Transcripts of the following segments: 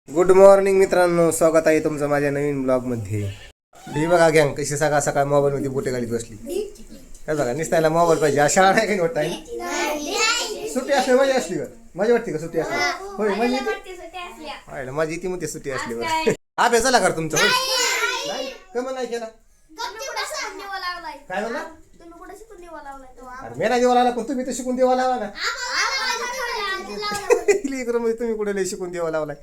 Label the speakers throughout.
Speaker 1: Good morning मित्रांनो, स्वागत आहे तुमचं माझ्या नवीन ब्लॉगमध्ये. ही बघा गँग कशी सकाळ सकाळ मोबाईलमध्ये बोटे घालीत बसली. हे बघा निसतायला मोबाईल पाहिजे. अशा शाळा नाही काही वाटत. सुट्टी असली मजा असली का? मजा वाटते का सुट्टी असली? होय मजा येते. माझी येते म्हणते सुट्टी असली. अभ्यास झाला का तुमचा? नाही कम नाही केला. काय म्हणला? अरे मी नाही देवा लावला, पण तुम्ही तर शिकून देवा लावा ना. तुम्ही कुठे लय शिकून देवा लावलाय.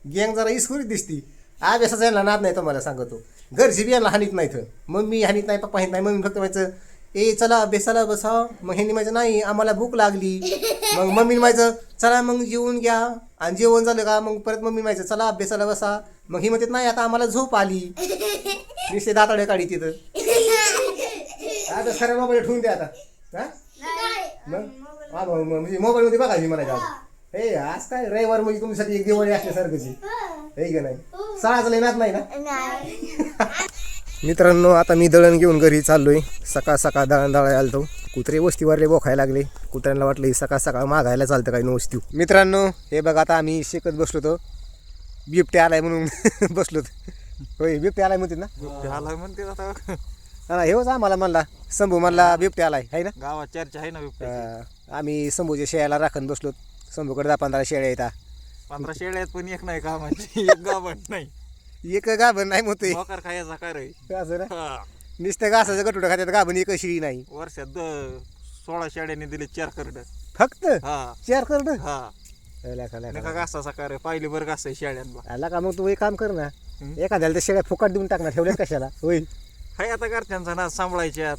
Speaker 1: गँग जरा इसकुरीत दिसती. अभ्यासाचा यांना नाद नाही तुम्हाला सांगतो. घरची बी यांना हानीत नाही. मम्मी हानीत नाही, पप्पा हानीत नाही. मम्मी फक्त म्हणायचं ए चला अभ्यासाला बसा. मग ह्यांनी म्हणायचं नाही आम्हाला भूक लागली. मग मम्मीने म्हणायचं चला मग जेवून घ्या. आणि जेवण झालं का मग परत मम्मी म्हणायचं चला अभ्यासाला बसा. मग ही म्हणतात नाही आता आम्हाला झोप आली. नुसते दाताडे काढी तिथं. आता खऱ्या मोबाईल ठेवून द्या आता. हा मग म्हणजे मोबाईलमध्ये बघायची म्हणायचं आज. हे आज काय रविवार म्हणजे तुमच्यासाठी एक दिवाळी असल्यासारखंची हे का नाही. शाळाचं लेणार नाही ना. मित्रांनो आता मी दळण घेऊन घरी चाललोय. सकाळ सकाळ दळण दळायला आलतो. कुत्रे वस्तीवरले बोखायला लागले. कुत्र्यांना वाटलं सकाळ सकाळ मागायला चालतं काही वस्ती. मित्रांनो हे बघा आता आम्ही शेकत बसलो तो. बिबट्या आलाय म्हणून बसलो. होय बिबट्या आलाय म्हणते ना.
Speaker 2: बिबट्या आलाय म्हणते आता.
Speaker 1: हा हेच आम्हाला म्हणला शंभू म्हणला बिबट्या आलाय आहे ना.
Speaker 2: गावात चर्चा आहे ना बिबट्या.
Speaker 1: आम्ही शंभूच्या शेळ्याला राखण बसलो. शंभूकडे 10-15 शेळ्या येतात.
Speaker 2: 15 शेळ्या आहेत पण एक नाही कामाची. एक गाभण नाही.
Speaker 1: एक गाभण नाही म्हणतोय.
Speaker 2: मोकार खायचा काय रे.
Speaker 1: असं ना नुसतं घासाचं गटुडं खात्यात. गाभण एक शिळी नाही.
Speaker 2: वर्षात 16 शेळ्याने दिले 4 करड.
Speaker 1: फक्त
Speaker 2: हा
Speaker 1: 4 करड.
Speaker 2: हा
Speaker 1: का
Speaker 2: नका घासाचा काय रे. पाहिली बरं घास आहे शेळ्यांना.
Speaker 1: आला का मग तू एक काम कर ना. एखाद्याला त्या शेळ्या फुकट देऊन टाकणार. ठेवल्यात कशाला होईल.
Speaker 2: हाय आता घरच्यांचा ना सांभाळायच्यात.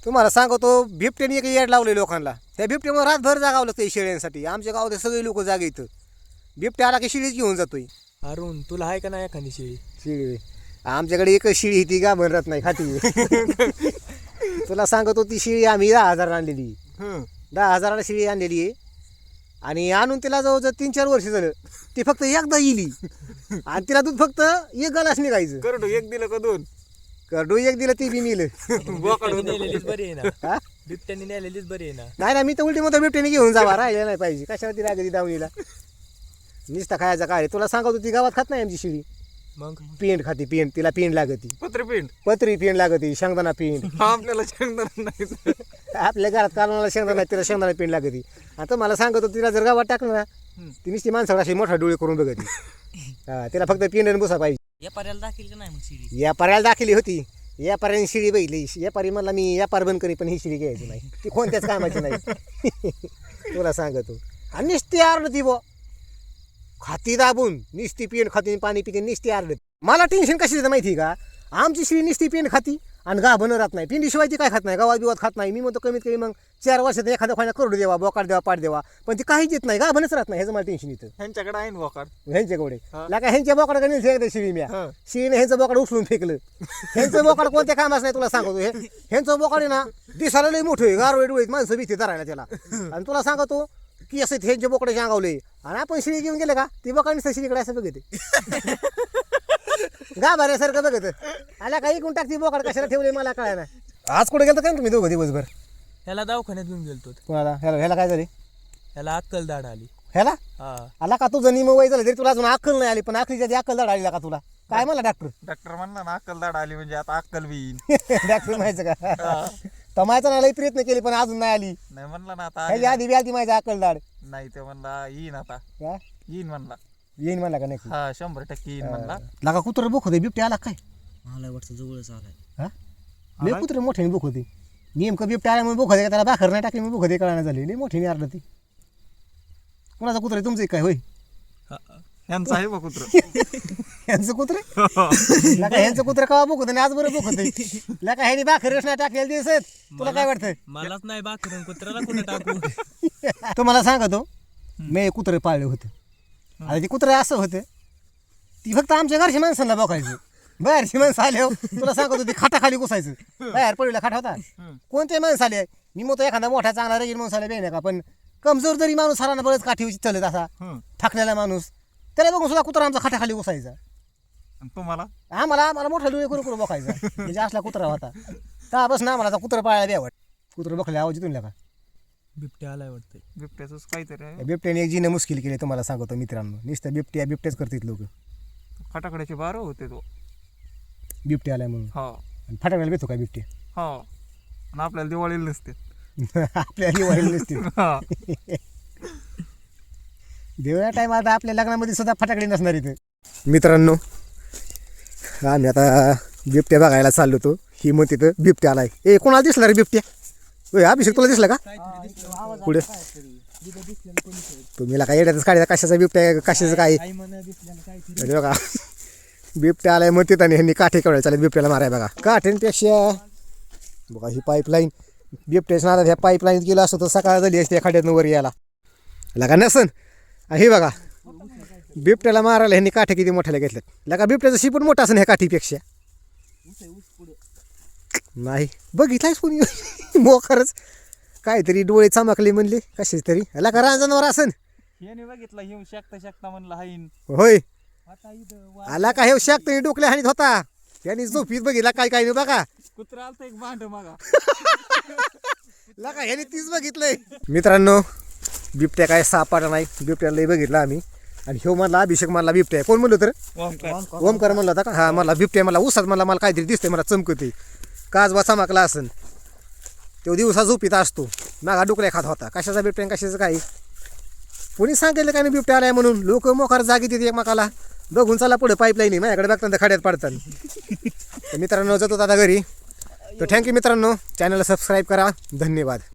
Speaker 1: तुम्हाला सांगतो बिबट्याने एक येड लावले लोकांना. त्या बिबट्यामुळे रातभर जागावं लागतं शेळ्यांसाठी. आमच्या गावात सगळे लोक जागे इथं. बिबट्या आला की शिळीच घेऊन जातोय.
Speaker 3: अरुण तुला आहे का नाही एखादी शेळी?
Speaker 1: शिळी आमच्याकडे एकच शिळी ती का म्हणत नाही खाती. तुला सांगतो ती शिळी आम्ही 10,000 आणलेली. 10,000ला शिळी आणलेली आहे. आणि आणून तिला जवळजवळ 3-4 वर्ष झालं. ती फक्त एकदा येली आणि तिला दूध फक्त एक गलास निघायचं.
Speaker 2: करडू एक दिलं का 2?
Speaker 1: करडू एक दिलं ती बी नेलं.
Speaker 2: बोकड
Speaker 3: नेलेलीच बरी आहे ना.
Speaker 1: हा
Speaker 3: बिबट्याने नेलेलीच बरी आहे ना.
Speaker 1: नाही ना मी तर उलटी मग बिबट्याने घेऊन जावा. राहिलं नाही पाहिजे. कशाला ती लागली दावणीला. निसता खायचा काय. तुला सांगतो ती गावात खात नाही आमची शिळी.
Speaker 3: मग
Speaker 1: पेंड खाते. पेंड तिला पेंड लागती.
Speaker 2: पत्रपिंड
Speaker 1: पत्री पेंड लागती. शेंगदाणा पेंड.
Speaker 2: आपल्याला शेंगदाणा नाही.
Speaker 1: आपल्या घरात कालवणाला शेंगदाणा नाही. तिला शेंगदाणा पेंड लागती. आता मला सांगतो तिला जर गावात टाकलं ना ती नुसती माणसाला अशी मोठा डोळे करून बघती. हा तिला फक्त पेंड आणि बुसा पाहिजे.
Speaker 3: व्यापाऱ्याला दाखील का नाही मग शिळी?
Speaker 1: व्यापाऱ्याला दाखवली होती. व्यापाऱ्याने शिळी बघितली. व्यापारी म्हणला मी व्यापार बंद करी पण ही शिळी घ्यायची नाही. ती कोणत्याच कामाची नाही. तुला सांगतो आणि नुसती आरडती बो. खाती दाबून निस्ती पेंड खाती. पाणी पिते निस्ती आरडत. मला टेन्शन कशी देतं माहिती का. आमची शिळी निस्ती पेंड खाती आणि गाभण राहत नाही. पिंडीशिवाय ती काय खात नाही. गावात बिवात खात नाही. मी म्हणतो कमीत कमी मग 4 वर्षात एखाद्या खायला करोड देवा. बोकाड देवा पाठ देवा. पण ती काहीच येत नाही. गाभणच राहत नाही. ह्याचं मला टेन्शन येतं.
Speaker 2: ह्यांच्याकडे आहे ना बोकड.
Speaker 1: ह्यांच्याकडे लागा ह्यांच्या बोकाडा नेलं एकदा शिळी म्या. शिळीने ह्यांचं बोकाड उचलून फेकलं. ह्यांचं बोकाड कोणत्या कामाच नाही. तुला सांगतो ह्यांचं बोकाड आहे ना दिसायला लई मोठं आहे. गारवे डोळे माणसं भीती धरायला त्याला. आणि तुला सांगतो की असं ह्यांचे बोकडे सांगावले आणि आपण शिळी घेऊन गेले का ती बोकाडीच शिळीकडे असं बघते. गाभाऱ्यासारखं बघत आला काही कोण टाकते बोकाड कशाला ठेवले मला कळाय ना. आज कुठे गेलं काय तुम्ही दोघं दिवसभर?
Speaker 3: ह्याला दवाखान्यात घेऊन गेलतो.
Speaker 1: कोणाला ह्याला काय झाले?
Speaker 3: ह्याला अक्कल दाढ आली.
Speaker 1: ह्याला
Speaker 3: हा
Speaker 1: आला का तुझं निम वय झालं तरी तुला अजून अक्कल नाही आली. पण अक्कलीच्या आधी अक्कल दाड आली का तुला? काय म्हणला डॉक्टर?
Speaker 2: डॉक्टर म्हणला ना अक्कल दाढ आली म्हणजे आता अक्कल बी येईन.
Speaker 1: डॉक्टर म्हणायचं का तमायचा ना लई प्रयत्न केले पण अजून नाही आली.
Speaker 2: नाही म्हणला ना आता
Speaker 1: ह्याच्या आधी बी आली माझ्या अक्कल दाड.
Speaker 2: नाही ते म्हणला येईन आता.
Speaker 1: हा?
Speaker 2: येईन म्हणला.
Speaker 1: येईन म्हणला का नाही?
Speaker 2: हा 100% येईन म्हणला.
Speaker 1: लागा कुत्र बुक होते. बिबटे आला काय?
Speaker 3: मला वाटतं जवळच आलाय.
Speaker 1: हा लय कुत्रे मोठ्याने बुक होते. नेमकं बिबटे आल्यामुळे बुक होते का त्याला भाकर नाही टाकली मग बुक होते कळणार झाली. लय मोठ्याने आरलं ती. कोणाचा कुत्रा आहे तुमचं काय होय?
Speaker 2: यांचं आहे बा कुत्र.
Speaker 1: यांचं कुत्रे लागा ह्यांचं कुत्र कवा बुक होतं आज बरं बुक होते. लागा ह्यानी भाकर नाही टाकलेलं दिसत. तुला काय वाटतं?
Speaker 3: मलाच नाही बाकरून कुत्र्याला कुठे टाकू.
Speaker 1: तुम्हाला सांगतो मी कुत्रे पाळले होते. आता ते कुत्रे असं होतं ती फक्त आमच्या घरच्या माणसांना बघायचं. बाहेरची माणसं आले तुला सांगतो ती खाटाखाली घुसायचं. बाहेर पडलेला खाट होता. कोणते माणसं आले मी म्हणतो एखादा मोठा चांगला रगील माणूस आला बेन का. पण कमजोर जरी माणूस हराना बरंच काठी चलत असा ठाकलेला माणूस त्याला बघून सुद्धा कुत्रा आमचा खाटाखाली घुसायचा.
Speaker 2: तुम्हाला
Speaker 1: आम्हाला मोठा डोळे करू बघायचा म्हणजे असला कुत्रा होता. तेव्हापासून आम्हाला कुत्रा पाळायला द्यावं. कुत्रं बघले आवाज येतून का
Speaker 3: बिबट्या आलाय वाटतंय.
Speaker 2: बिबट्याच काहीतरी आहे.
Speaker 1: बिबट्याने एक जीणं मुश्किल केले तुम्हाला सांगतो मित्रांनो. नुसतं बिबट्याच करतात लोक.
Speaker 2: फटाकड्याचे बार होते तो.
Speaker 1: बिबट्या आलाय म्हणून.
Speaker 2: हो
Speaker 1: आणि फटाकड्याला भेटतो काय बिबट्या?
Speaker 2: हो आणि आपल्याला दिवाळीला नसते.
Speaker 1: आपल्याला दिवाळी नसते.
Speaker 2: हा.
Speaker 1: दिवाळी टाईम आता आपल्या लग्नामध्ये सुद्धा फटाकडे नसणार इथं. मित्रांनो आम्ही आता बिबट्या बघायला चाललो होतो. ही मग तिथं बिबट्या आलाय. ए कोणाला दिसला रे बिबट्या? होय अभिषेक तुला दिसला का? पुढे तुम्ही काय येड्यातच काढायचा कशाचा बिबट्या कशाचं काय अरे बघा बिबट्या आलाय मग तिथं आणि ह्यांनी काठे केवढ्या चालेल बिबट्याला माराय बघा. काठ्यांपेक्षा बघा ही पाईपलाईन बिबट्याच्या नादात ह्या पाईपलाईन गेलं असतं तर सकाळ झाली असते एखाद्यानं वर यायला लगा नसन. हे बघा बिबट्याला मारायला ह्यांनी काठे किती मोठ्याला घेतल्यात. लगा बिबट्याचं शिपूट मोठा असं ह्या काठीपेक्षा नाही बघितलायच कोणी मोखरच काहीतरी डोळे चमकले म्हणले कशाच तरी लगा रांजणवर असन.
Speaker 2: याने बघितला येऊ शकता म्हणलं हाईन.
Speaker 1: होय आला का हे शाक डोकल्या हानीत होता. यांनी झोपीत बघितला काय काय नाही बघा.
Speaker 2: कुत्रा आलता एक भांड मागा.
Speaker 1: लगा ह्याने तीच बघितलंय. मित्रांनो बिबट्या काय सापाटा नाही. बिबट्याला बघितलं आम्ही आणि ह्यो म्हणला अभिषेक म्हणला बिबट्या. कोण म्हणलं तर ओमकार म्हणला होता का? हा मला बिबट्या मला उसात मला काहीतरी दिसतंय मला चमकते काजबा चमकला असन. तो दिवसा झोपीत असतो मागा डुकल्या खात होता. कशाचा बिबट्या कशाचं काही कोणी सांगितलं काय नाही बिबट्या आलाय म्हणून. लोक मोकार जागी देते एकमेकाला बघून चला पुढे पाईपलाईन माझ्याकडे बघताना खड्यात पडतात. मित्रांनो जातो आता घरी. तर थँक्यू मित्रांनो. चॅनलला सबस्क्राईब करा. धन्यवाद.